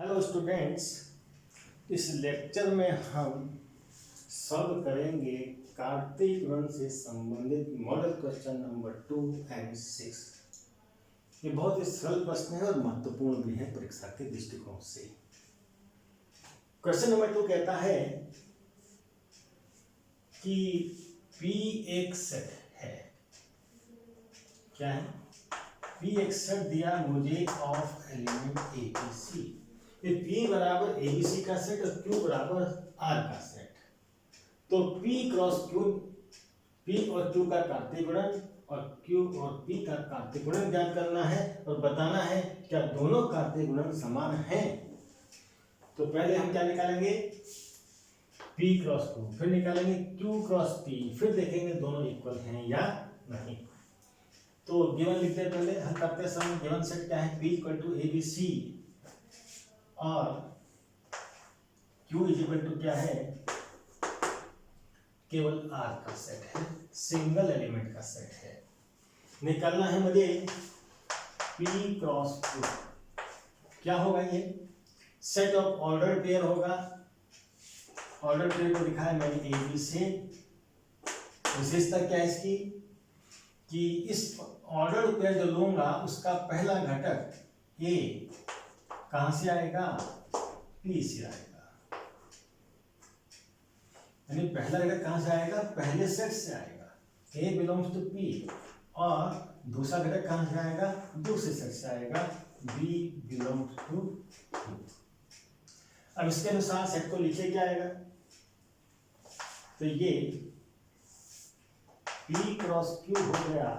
Hello students, इस lecture में हम सॉल्व करेंगे कार्तीय गुणन से संबंधित मॉडल क्वेश्चन नंबर 2 एंड 6। ये बहुत ही सरल प्रश्न है और महत्वपूर्ण भी है परीक्षा के दृष्टिकोण से। क्वेश्चन नंबर 2 कहता है कि P एक सेट है। क्या है? P एक सेट दिया मुझे ऑफ एलिमेंट ABC। ये P बराबर ABC का सेट और Q बराबर R का सेट। तो P क्रॉस Q, P और Q का कार्तीय गुणन और Q और P का कार्तीय गुणन ज्ञात करना है और बताना है क्या दोनों कार्तीय गुणन समान हैं। तो पहले हम क्या निकालेंगे? P क्रॉस Q, फिर निकालेंगे Q क्रॉस P, फिर देखेंगे दोनों इक्वल हैं या नहीं। तो गिवन लिखते हैं, पहले हल करते समय गिवन सेट क्या है? P इक्वल टू ABC और Q इक्वल टू क्या है? केवल R का सेट है, सिंगल एलिमेंट का सेट है। निकालना है मुझे P क्रॉस Q। क्या होगा? ये सेट ऑफ ऑर्डर पेयर होगा। ऑर्डर पेयर को लिखा है मैंने AB से। विशेषता क्या है इसकी कि इस ऑर्डर पेयर जो लूंगा उसका पहला घटक A कहां से आएगा? P से आएगा। यानी पहला घटक कहां से आएगा? पहले सेट से आएगा। A बिलोंग्स टू P और दूसरा घटक कहां से आएगा? दूसरे सेट से आएगा। B belongs to Q। अब इसके अनुसार सेट को लिखे क्या आएगा? तो ये P क्रॉस Q हो गया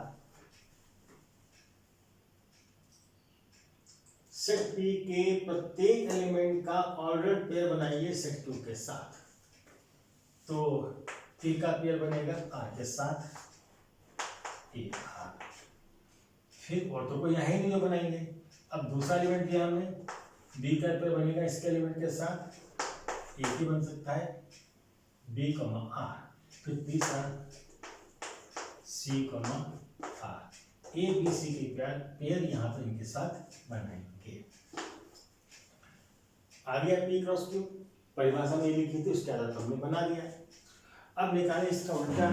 सेट P के प्रत्येक एलिमेंट का ऑर्डर पेयर बनाइए सेट Q के साथ। तो P का पेयर बनेगा R के साथ AR। फिर और तो कोई यहाँ ही नहीं जो बनाएंगे। अब दूसरा एलिमेंट दिया हमने, B का पेयर बनेगा इसके एलिमेंट के साथ, एक ही बन सकता है B, R। फिर तीसरा C, R। A B C के पेयर यहाँ पर इनके साथ बनाएंगे। आ गया P क्रॉस Q, परिभाषा में लिखी थी उसके आधार पर हमने बना दिया। अब निकालें इसका उल्टा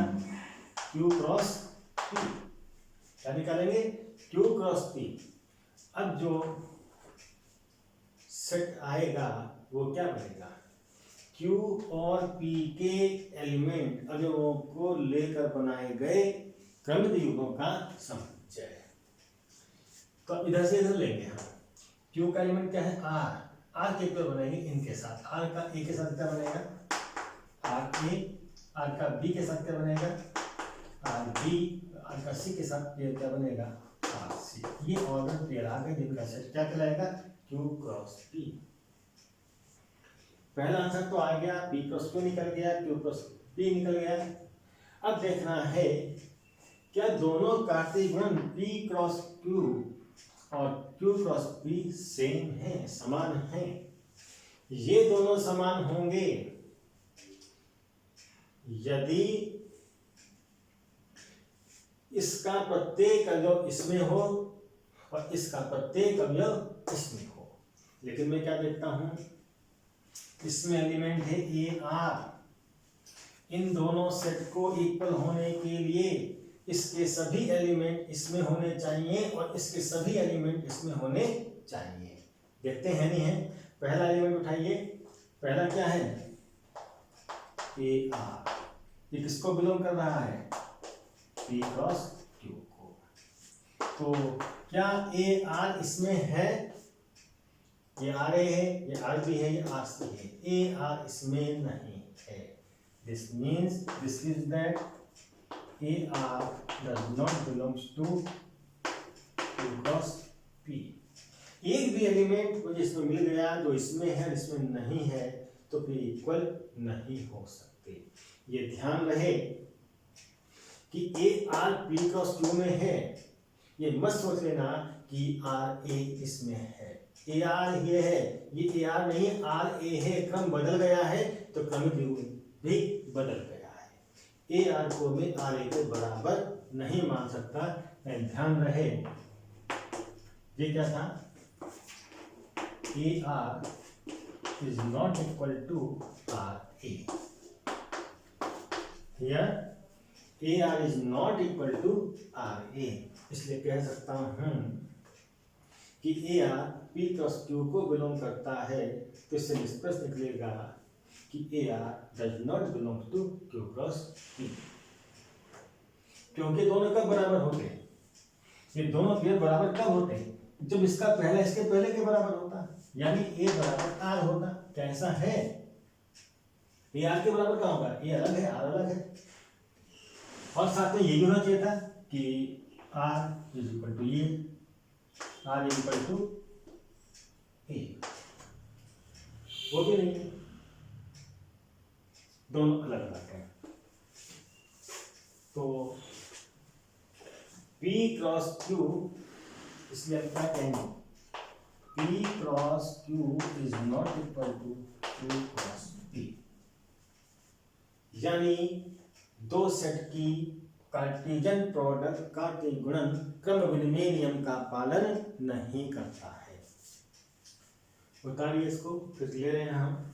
Q क्रॉस P। क्या निकालेंगे? Q cross P। अब जो सेट आएगा वो क्या बनेगा? Q और P के एलिमेंट अवयवों को लेकर बनाए गए क्रमित युग्मों का समुच्चय। तो इधर से इधर लेंगे हम। Q का एलिमेंट क्या है? R के पेयर बनाएंगे इनके साथ। R का A के साथ क्या बनेगा? RA। R का B के साथ क्या बनेगा? RB। R का C के साथ पेयर क्या बनेगा? RC। ये ऑर्डर पेयर आ गए जिनका सेट क्या कहलाएगा? Q cross P। पहला आंसर तो आ गया, P क्रॉस Q निकल गया, Q क्रॉस P निकल गया। अब देखना है क्या दोनों कार्तीय गुणन P क्रॉस Q और Q क्रॉस P सेम है, समान है। ये दोनों समान होंगे यदि इसका प्रत्येक अवयव इसमें हो और इसका प्रत्येक अवयव इसमें हो। लेकिन मैं क्या देखता हूं, इसमें एलिमेंट है AR। इन दोनों सेट को इक्वल होने के लिए इसके सभी एलिमेंट इसमें होने चाहिए और इसके सभी एलिमेंट इसमें होने चाहिए। देखते हैं नहीं है? पहला एलिमेंट उठाइए, पहला क्या है? AR। ये किसको बिलोंग कर रहा है? P क्रॉस Q को। तो क्या AR इसमें है? ये RA है, ये RB है, ये RC है। AR इसमें नहीं है। This means this is that AR does not belongs to Q cross P। एक भी एलिमेंट मुझे इसमें मिल गया जो इसमें है इसमें नहीं है तो फिर इक्वल नहीं हो सकते। ये ध्यान रहे कि AR P क्रॉस Q में है। ये मत सोच लेना कि RA इसमें है। AR ये है, ये AR नहीं RA है। क्रम बदल गया है तो क्रमिक युग्म भी बदल गया है। AR को मैं RA के बराबर नहीं मान सकता। ध्यान रहे। ये क्या था? AR is not equal to RA. Here AR is not equal to RA, इसलिए कह सकता हूं कि AR P क्रॉस Q को बिलोंग करता है, तो इससे निष्कर्ष निकलेगा कि AR does not belong to Q cross P, क्योंकि दोनों कब बराबर होते हैं? ये दोनों पेयर बराबर कब होते हैं? जब इसका पहला इसके पहले के बराबर होता, यानी A बराबर R होता। क्या ऐसा है? A R के बराबर कहाँ होगा? A अलग है, R अलग है, और साथ में ये भी होना चाहिए था कि R इज इक्वल टू ये, R is equal to A, वो भी नहीं है, दोनों अलग अलग हैं। तो P क्रॉस Q, इसलिए हम क्या कहेंगे? P cross Q is not equal to Q cross P, यानी दो सेट की कार्टेशियन प्रोडक्ट का के गुणन क्रम विनिमय नियम का पालन नहीं करता है। उतारिए इसको, फिर ले रहे हैं हम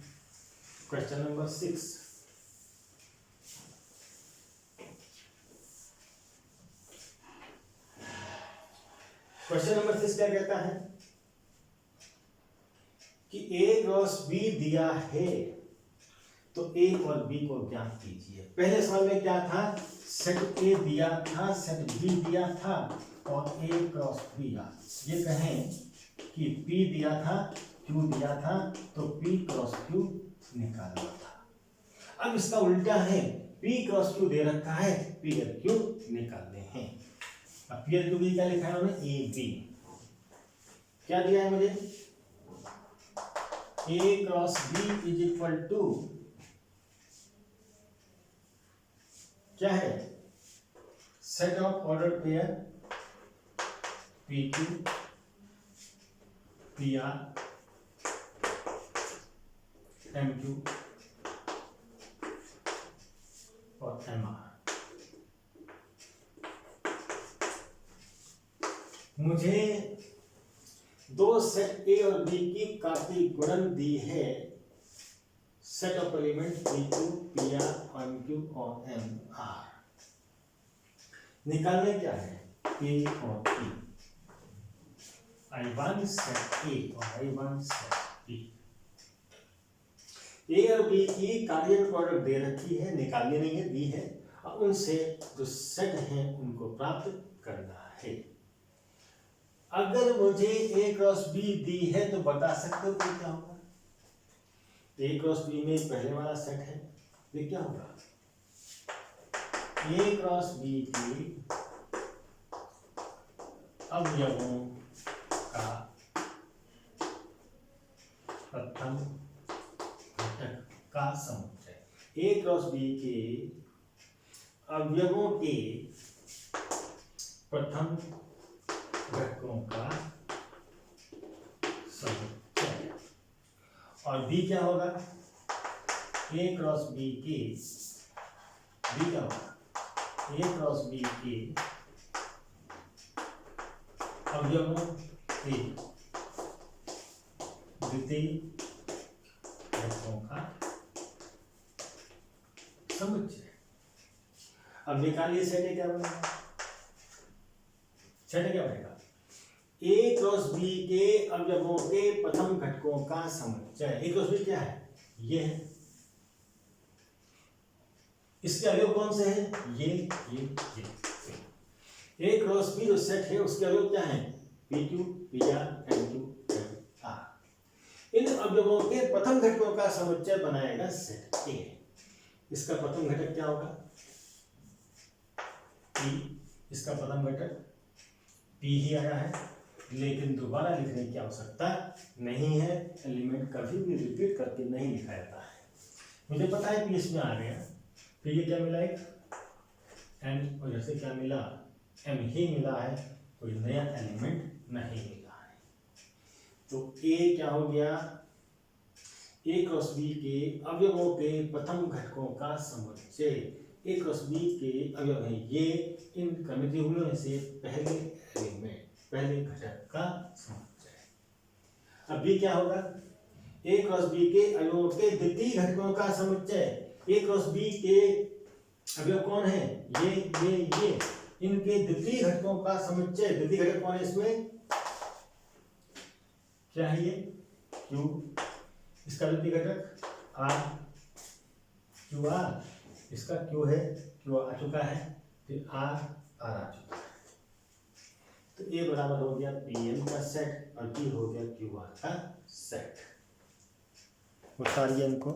क्वेश्चन नंबर 6। क्वेश्चन नंबर 6 क्या कहता है कि A क्रॉस B दिया है, तो A और B को ज्ञात कीजिए। पहले सवाल में क्या था? सेट A दिया था, सेट B दिया था, और A क्रॉस B दिया। ये कहें कि P दिया था, Q दिया था, तो P क्रॉस Q निकालना था। अब इसका उल्टा है, P क्रॉस Q दे रखा है, P और Q निकालने हैं। अब P और Q भी क्या लिखा है उन्होंने? A B। क्या दिया है मुझे? A cross B is equal to क्या है? Set of order pair PQ, PR, MQ और MR। मुझे दो सेट A और B की कार्तीय गुणन दी है, set of element PQ, PR, MQ और MR। निकालने क्या है? A और P। I1 सेट A और I1 सेट B। A और B की कार्य प्रोडक्ट दे रखी है, निकालनी नहीं है, दी है, और उनसे जो सेट हैं उनको प्राप्त करना है। अगर मुझे A क्रॉस B दी है तो बता सकते हो कि क्या होगा? A क्रॉस B में पहले वाला सेट है, ये क्या होगा? A क्रॉस B के अवयवों का प्रथम घटक का समुच्चय। A क्रॉस B के अवयवों के प्रथम घटकों का समुच्चय। और B क्या होगा? A क्रॉस B के B क्या होगा? A क्रॉस B के अवयवों के द्वितीय घटकों का समुच्चय। अब निकालिए सेट क्या बनेगा? सेट क्या बनेगा? A क्रॉस B के अवयवों के प्रथम घटकों का समुच्चय। A क्रॉस B क्या है? ये है। इसके अवयव कौन से हैं? ये। A क्रॉस B जो सेट है उसके अवयव क्या हैं? PQ, PR, MQ, MR। इन अवयवों के प्रथम घटकों का समुच्चय बनाएगा सेट A। इसका प्रथम घटक क्या होगा? P। इसका प्रथम घटक P ही आया है, लेकिन दोबारा लिखने की आवश्यकता नहीं है। एलिमेंट कभी भी रिपीट करके नहीं लिखा जाता है। मुझे पता है P इसमें आ गया, फिर ये क्या मिला? एक N, और जैसे क्या मिला? M ही मिला है, कोई नया एलिमेंट नहीं मिला है। तो A क्या हो गया? A क्रॉस B के अवयवों के प्रथम घटकों का समुच्चय। A क्रॉस B के अवयव हैं ये, इन क्रमित युग्मों में से पहले एलिमेंट, पहले घटक का समुच्चय। अब बी क्या होगा, ए क्रॉस बी के अवयवों के द्वितीय घटकों का समुच्चय। ए क्रॉस बी के अवयव कौन है, ये इनके द्वितीय घटकों का समुच्चय। द्वितीय घटक कौन है इसमें, क्या है ये, क्यू, इसका द्वितीय घटक आर, क्यू आर, इसका क्यू है, क्यू आ चुका है, फिर आर आ चुका है। तो ए बराबर हो गया पी एम का सेट और बी हो गया क्यू आर का सेट। उतारिए इनको।